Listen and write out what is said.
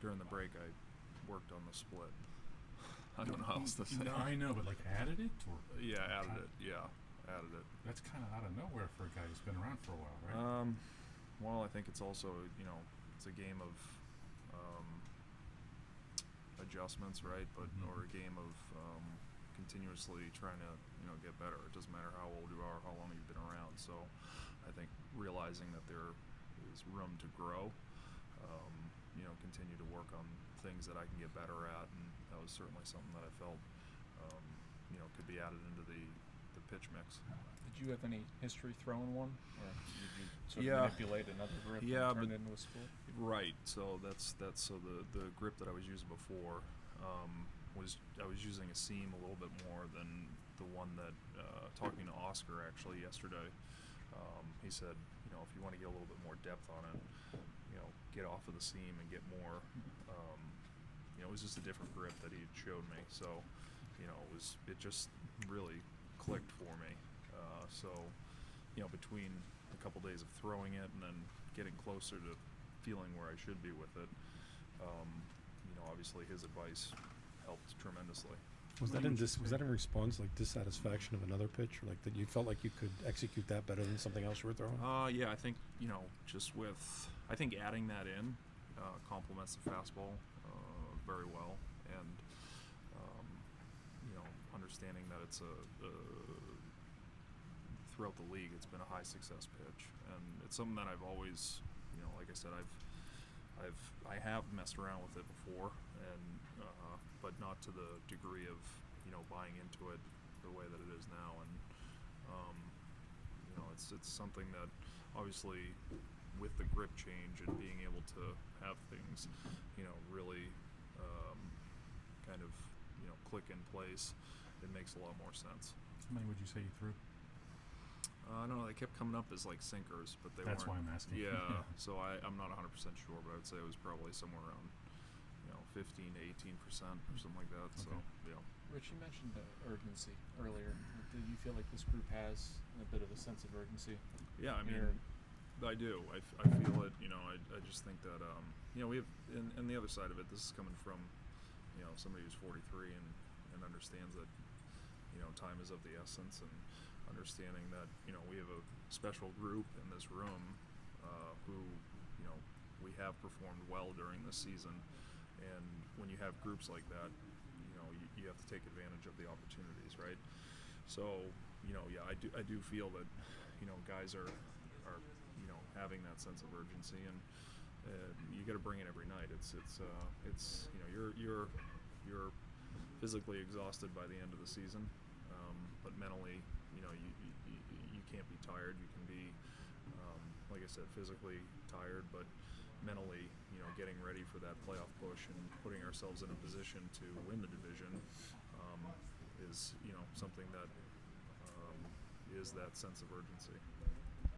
during the break I worked on the split. I don't know how else to say. No, I know, but like added it or Yeah, added it. Yeah, added it. That's kind of out of nowhere for a guy who's been around for a while, right? Well, I think it's also it's a game of adjustments, right? But or a game of continuously trying to get better. It doesn't matter how old you are, how long you've been around. So I think realizing that there is room to grow, continue to work on things that I can get better at, and that was certainly something that I felt could be added into the pitch mix. Did you have any history throwing one, or did you sort Yeah. of manipulate another grip Yeah, and turn but- it into a split? Right. So that's so the grip that I was using before was I was using a seam a little bit more than the one that talking to Oscar actually yesterday. He said, if you want to get a little bit more depth on it, get off of the seam and get more. It was just a different grip that he showed me. So, it just really clicked for me. So, between a couple days of throwing it and then getting closer to feeling where I should be with it, obviously his advice helped tremendously. Was that in response, like dissatisfaction of another pitch, or like that you felt like you could execute that better than something else you were throwing? Yeah, I think I think adding that in complements the fastball very well, and understanding that it's throughout the league, it's been a high success pitch, and it's something that I've always, like I said, I have messed around with it before, and but not to the degree of buying into it the way that it is now, and it's something that obviously with the grip change and being able to have things really kind of click in place, it makes a lot more sense. How many would you say you threw? I don't know. They kept coming up as like sinkers, but they That's weren't. why I'm asking. Yeah. So I'm not 100% sure, but I would say it was probably somewhere around 15 to 18% or something like that. So Okay. yeah. Rich, you mentioned urgency earlier. Do you feel like this group has a bit of a sense of urgency? Yeah, I mean, Here. I do. I feel it. I just think that we have, and the other side of it. This is coming from somebody who's 43 and understands that time is of the essence, and understanding that we have a special group in this room who we have performed well during this season, and when you have groups like that, you have to take advantage of the opportunities, right? So yeah, I do feel that guys are having that sense of urgency, and you got to bring it every night. It's you're physically exhausted by the end of the season, but mentally you can't be tired. You can be like I said, physically tired, but mentally getting ready for that playoff push and putting ourselves in a position to win the division is something that is that sense of urgency.